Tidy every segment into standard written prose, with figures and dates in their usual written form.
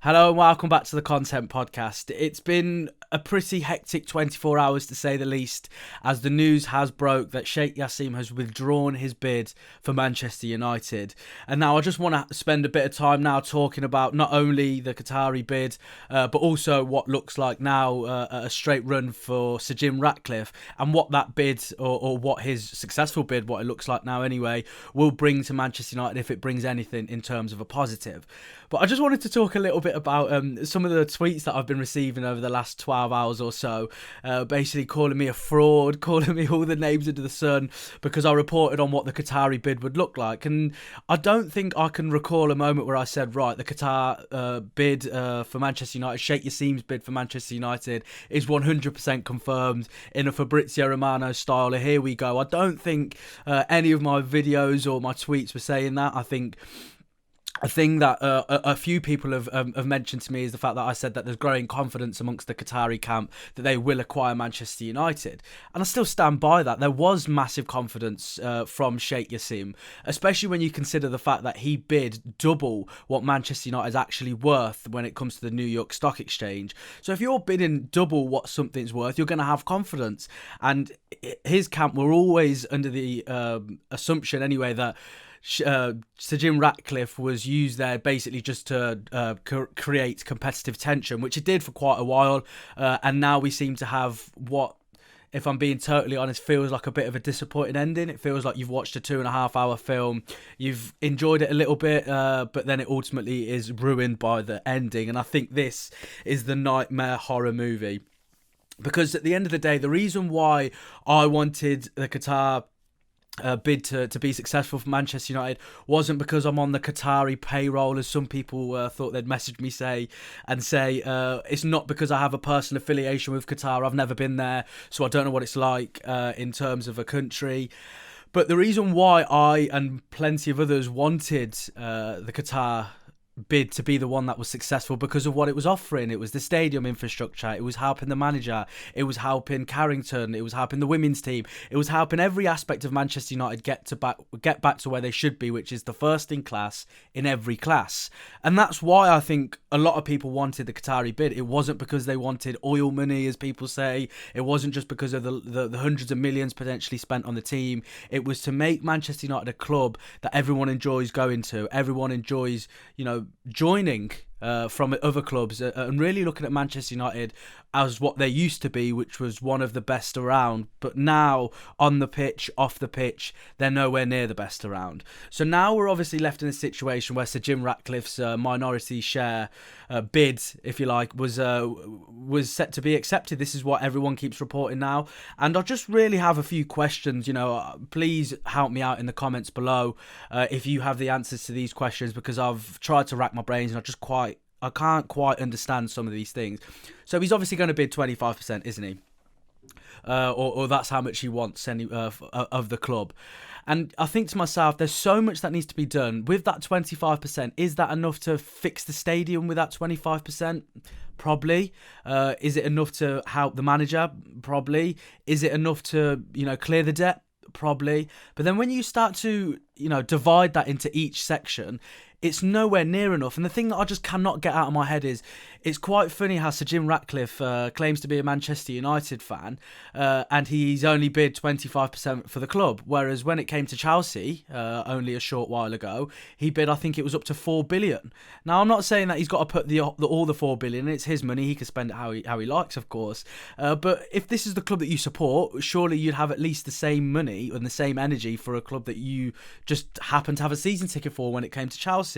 Hello and welcome back to the Content Podcast. It's been a pretty hectic 24 hours to say the least, as the news has broke that Sheikh Yassim has withdrawn his bid for Manchester United. And now I just want to spend a bit of time now talking about not only the Qatari bid, but also what looks like now a straight run for Sir Jim Ratcliffe, and what that bid, or what his successful bid, what it looks like now anyway, will bring to Manchester United, if it brings anything in terms of a positive. But I just wanted to talk a little bit about some of the tweets that I've been receiving over the last 12 hours or so, basically calling me a fraud, calling me all the names under the sun, because I reported on what the Qatari bid would look like. And I don't think I can recall a moment where I said, right, the Qatar bid for Manchester United, Sheikh Yassim's bid for Manchester United is 100% confirmed in a Fabrizio Romano style. Here we go. I don't think any of my videos or my tweets were saying that. I think a thing that a few people have mentioned to me is the fact that I said that there's growing confidence amongst the Qatari camp that they will acquire Manchester United. And I still stand by that. There was massive confidence from Sheikh Yassim, especially when you consider the fact that he bid double what Manchester United is actually worth when it comes to the New York Stock Exchange. So if you're bidding double what something's worth, you're going to have confidence. And his camp were always under the assumption anyway that Sir Jim Ratcliffe was used there basically just to create competitive tension, which it did for quite a while, and now we seem to have what, if I'm being totally honest, feels like a bit of a disappointing ending. It feels like you've watched a 2.5 hour film, you've enjoyed it a little bit, but then it ultimately is ruined by the ending. And I think this is the nightmare horror movie, because at the end of the day, the reason why I wanted the Qatar bid to be successful for Manchester United wasn't because I'm on the Qatari payroll, as some people thought they'd message me say. It's not because I have a personal affiliation with Qatar. I've never been there, so I don't know what it's like in terms of a country. But the reason why I and plenty of others wanted the Qatar bid to be the one that was successful, because of what it was offering. It was the stadium infrastructure, it was helping the manager, it was helping Carrington, it was helping the women's team, it was helping every aspect of Manchester United get back to where they should be, which is the first in class in every class. And that's why I think a lot of people wanted the Qatari bid. It wasn't because they wanted oil money, as people say. It wasn't just because of the hundreds of millions potentially spent on the team. It was to make Manchester United a club that everyone enjoys going to, everyone enjoys, joining from other clubs, and really looking at Manchester United as what they used to be, which was one of the best around. But now, on the pitch, off the pitch, they're nowhere near the best around. So now we're obviously left in a situation where Sir Jim Ratcliffe's minority share bid, if you like, was set to be accepted. This is what everyone keeps reporting now. And I just really have a few questions. Please help me out in the comments below if you have the answers to these questions, because I've tried to rack my brains and I can't quite understand some of these things. So he's obviously going to bid 25%, isn't he? Or that's how much he wants of the club. And I think to myself, there's so much that needs to be done with that 25%. Is that enough to fix the stadium with that 25%? Probably. Is it enough to help the manager? Probably. Is it enough to, clear the debt? Probably. But then when you start to, divide that into each section, it's nowhere near enough. And the thing that I just cannot get out of my head is, it's quite funny how Sir Jim Ratcliffe claims to be a Manchester United fan, and he's only bid 25% for the club. Whereas when it came to Chelsea, only a short while ago, he bid, I think it was up to 4 billion. Now, I'm not saying that he's got to put all the 4 billion. It's his money. He can spend it how he likes, of course. But if this is the club that you support, surely you'd have at least the same money and the same energy for a club that you just happen to have a season ticket for when it came to Chelsea.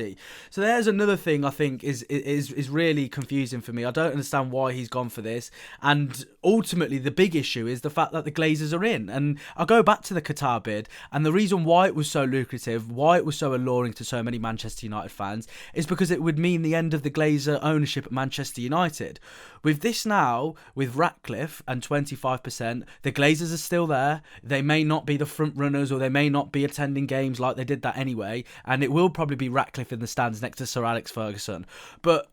So there's another thing I think is really confusing for me. I don't understand why he's gone for this. And ultimately, the big issue is the fact that the Glazers are in. And I go back to the Qatar bid, and the reason why it was so lucrative, why it was so alluring to so many Manchester United fans, is because it would mean the end of the Glazer ownership at Manchester United. With this now, with Ratcliffe and 25%, the Glazers are still there. They may not be the front runners, or they may not be attending games like they did that anyway, and it will probably be Ratcliffe in the stands next to Sir Alex Ferguson. But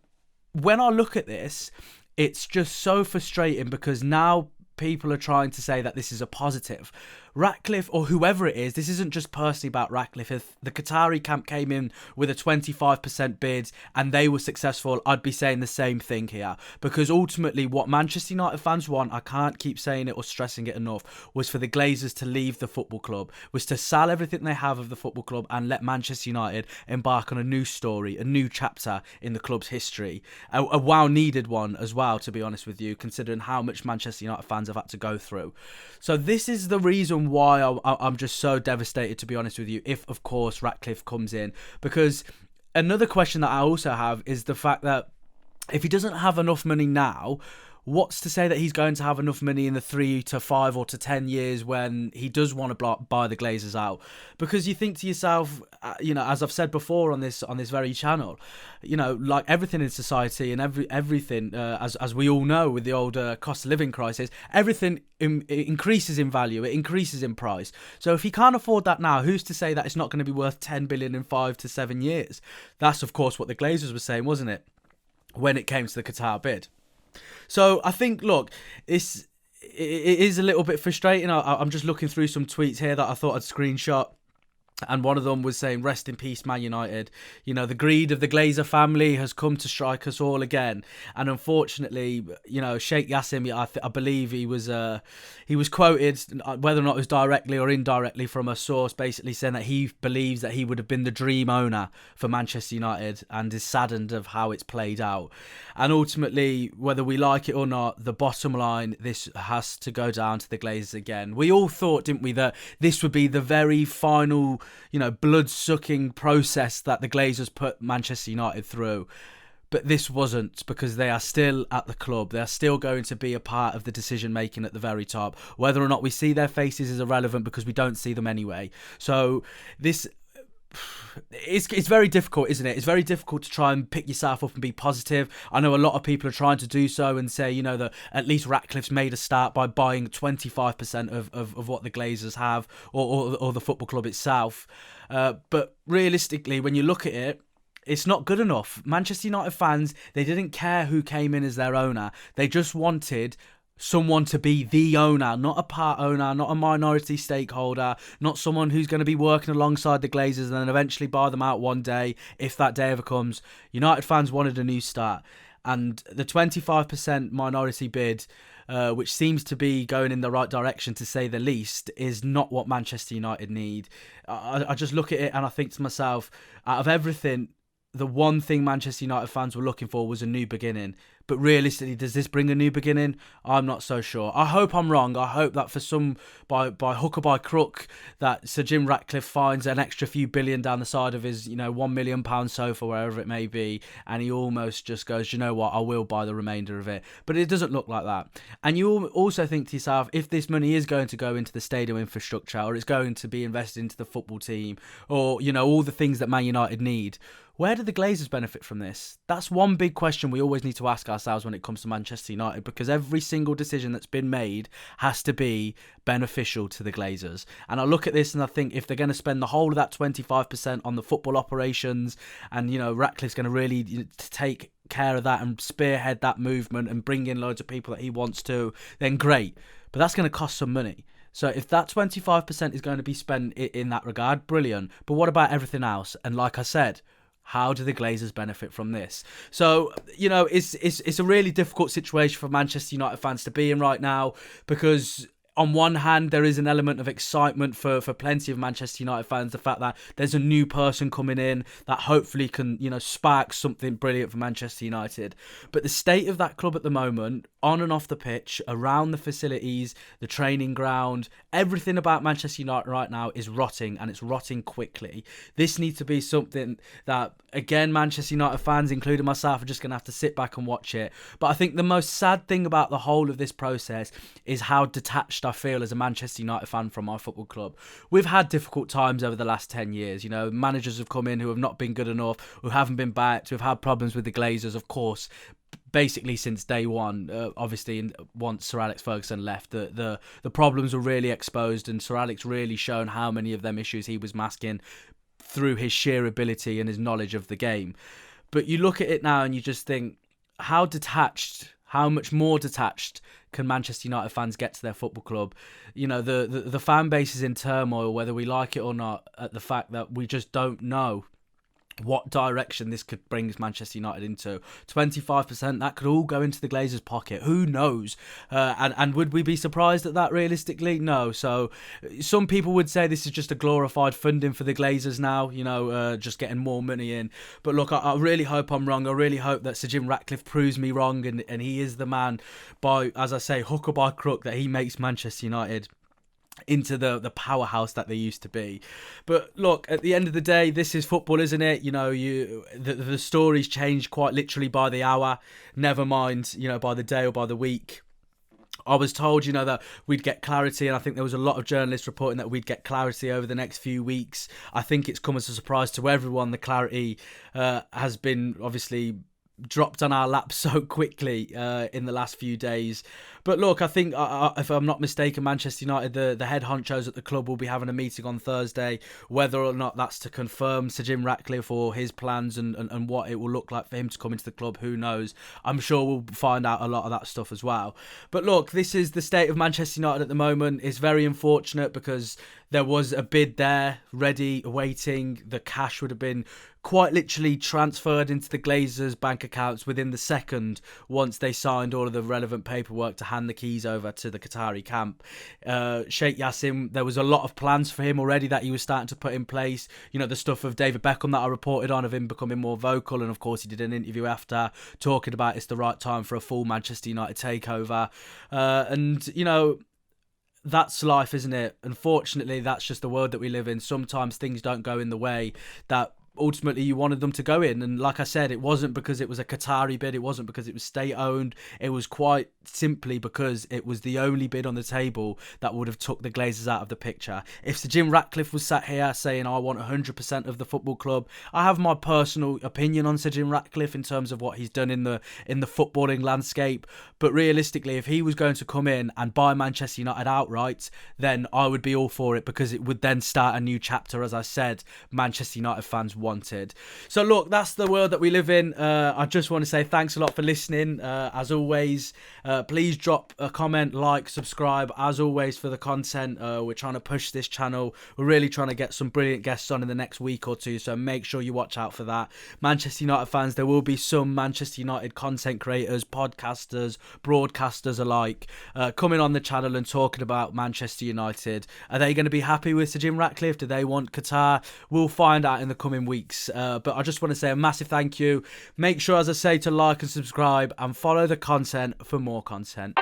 when I look at this, it's just so frustrating, because now people are trying to say that this is a positive. Ratcliffe or whoever it is, this isn't just personally about Ratcliffe. If the Qatari camp came in with a 25% bid and they were successful, I'd be saying the same thing here. Because ultimately what Manchester United fans want, I can't keep saying it or stressing it enough, was for the Glazers to leave the football club, was to sell everything they have of the football club and let Manchester United embark on a new story, a new chapter in the club's history. A well-needed one as well, to be honest with you, considering how much Manchester United fans have had to go through. So this is the reason why I'm just so devastated, to be honest with you, if, of course, Ratcliffe comes in. Because another question that I also have is the fact that if he doesn't have enough money now, what's to say that he's going to have enough money in the 3 to 5 or to 10 years when he does want to buy the Glazers out? Because you think to yourself, as I've said before on this very channel, like everything in society and everything, as we all know with the old cost of living crisis, everything increases in value, it increases in price. So if he can't afford that now, who's to say that it's not going to be worth 10 billion in 5 to 7 years? That's, of course, what the Glazers were saying, wasn't it, when it came to the Qatar bid? So I think, look, it is a little bit frustrating. I'm just looking through some tweets here that I thought I'd screenshot. And one of them was saying, "Rest in peace, Man United. The greed of the Glazer family has come to strike us all again." And unfortunately, Sheikh Yassim, I believe he was quoted, whether or not it was directly or indirectly, from a source basically saying that he believes that he would have been the dream owner for Manchester United and is saddened of how it's played out. And ultimately, whether we like it or not, the bottom line, this has to go down to the Glazers again. We all thought, didn't we, that this would be the very final, blood-sucking process that the Glazers put Manchester United through. But this wasn't, because they are still at the club. They are still going to be a part of the decision-making at the very top. Whether or not we see their faces is irrelevant, because we don't see them anyway. So this... It's very difficult, isn't it? It's very difficult to try and pick yourself up and be positive. I know a lot of people are trying to do so and say, that at least Ratcliffe's made a start by buying 25% of what the Glazers have, or the football club itself. But realistically, when you look at it, it's not good enough. Manchester United fans, they didn't care who came in as their owner. They just wanted someone to be the owner, not a part owner, not a minority stakeholder, not someone who's going to be working alongside the Glazers and then eventually buy them out one day, if that day ever comes. United fans wanted a new start. And the 25% minority bid, which seems to be going in the right direction, to say the least, is not what Manchester United need. I just look at it and I think to myself, out of everything, the one thing Manchester United fans were looking for was a new beginning. But realistically, does this bring a new beginning? I'm not so sure. I hope I'm wrong. I hope that for some, by hook or by crook, that Sir Jim Ratcliffe finds an extra few billion down the side of his, £1 million sofa, wherever it may be, and he almost just goes, you know what, I will buy the remainder of it. But it doesn't look like that. And you also think to yourself, if this money is going to go into the stadium infrastructure, or it's going to be invested into the football team, or, all the things that Man United need, where do the Glazers benefit from this? That's one big question we always need to ask ourselves when it comes to Manchester United, because every single decision that's been made has to be beneficial to the Glazers. And I look at this and I think, if they're going to spend the whole of that 25% on the football operations, and, Ratcliffe's going to really take care of that and spearhead that movement and bring in loads of people that he wants to, then great. But that's going to cost some money. So if that 25% is going to be spent in that regard, brilliant. But what about everything else? And like I said, how do the Glazers benefit from this? So, it's a really difficult situation for Manchester United fans to be in right now, because on one hand, there is an element of excitement for plenty of Manchester United fans, the fact that there's a new person coming in that hopefully can, spark something brilliant for Manchester United. But the state of that club at the moment, on and off the pitch, around the facilities, the training ground, everything about Manchester United right now is rotting, and it's rotting quickly. This needs to be something that, again, Manchester United fans, including myself, are just going to have to sit back and watch it. But I think the most sad thing about the whole of this process is how detached I feel as a Manchester United fan from our football club. We've had difficult times over the last 10 years. Managers have come in who have not been good enough, who haven't been backed, who've had problems with the Glazers, of course, basically since day one. Obviously, once Sir Alex Ferguson left, the problems were really exposed, and Sir Alex really shown how many of them issues he was masking through his sheer ability and his knowledge of the game. But you look at it now and you just think, how detached How much more detached can Manchester United fans get to their football club? You know, the fan base is in turmoil, whether we like it or not, at the fact that we just don't know what direction this could bring Manchester United into. 25%, that could all go into the Glazers' pocket. Who knows? And would we be surprised at that realistically? No. So some people would say this is just a glorified funding for the Glazers now, you know, just getting more money in. But look, I really hope I'm wrong. I really hope that Sir Jim Ratcliffe proves me wrong, and he is the man by, as I say, hook or by crook, that he makes Manchester United into the powerhouse that they used to be. But look, at the end of the day, this is football, isn't it? You know, the stories change quite literally by the hour, never mind, you know, by the day or by the week. I was told, you know, that we'd get clarity, and I think there was a lot of journalists reporting that we'd get clarity over the next few weeks. I think it's come as a surprise to everyone. The clarity has been obviously dropped on our lap so quickly in the last few days. But look, I think, if I'm not mistaken, Manchester United, the head honchos at the club will be having a meeting on Thursday. Whether or not that's to confirm Sir Jim Ratcliffe or his plans and what it will look like for him to come into the club, who knows? I'm sure we'll find out a lot of that stuff as well. But look, this is the state of Manchester United at the moment. It's very unfortunate because there was a bid there, ready, awaiting. The cash would have been quite literally transferred into the Glazers' bank accounts within the second once they signed all of the relevant paperwork to hand the keys over to the Qatari camp. Sheikh Yassim, there was a lot of plans for him already that he was starting to put in place. You know, the stuff of David Beckham that I reported on, of him becoming more vocal, and of course he did an interview after talking about it's the right time for a full Manchester United takeover. And, you know, that's life, isn't it? Unfortunately, that's just the world that we live in. Sometimes things don't go in the way that ultimately you wanted them to go in. And like I said, it wasn't because it was a Qatari bid, it wasn't because it was state owned, it was quite simply because it was the only bid on the table that would have took the Glazers out of the picture. If Sir Jim Ratcliffe was sat here saying I want 100% of the football club, I have my personal opinion on Sir Jim Ratcliffe in terms of what he's done in the footballing landscape, but realistically, if he was going to come in and buy Manchester United outright, then I would be all for it, because it would then start a new chapter, as I said, Manchester United fans wanted. So look, that's the world that we live in. I just want to say thanks a lot for listening. As always, please drop a comment, like, subscribe, as always, for the content. We're trying to push this channel. We're really trying to get some brilliant guests on in the next week or two, so make sure you watch out for that. Manchester United fans, there will be some Manchester United content creators, podcasters, broadcasters alike coming on the channel and talking about Manchester United. Are they going to be happy with Sir Jim Ratcliffe? Do they want Qatar? We'll find out in the coming weeks. But I just want to say a massive thank you. Make sure, as I say, to like and subscribe and follow the content for more content.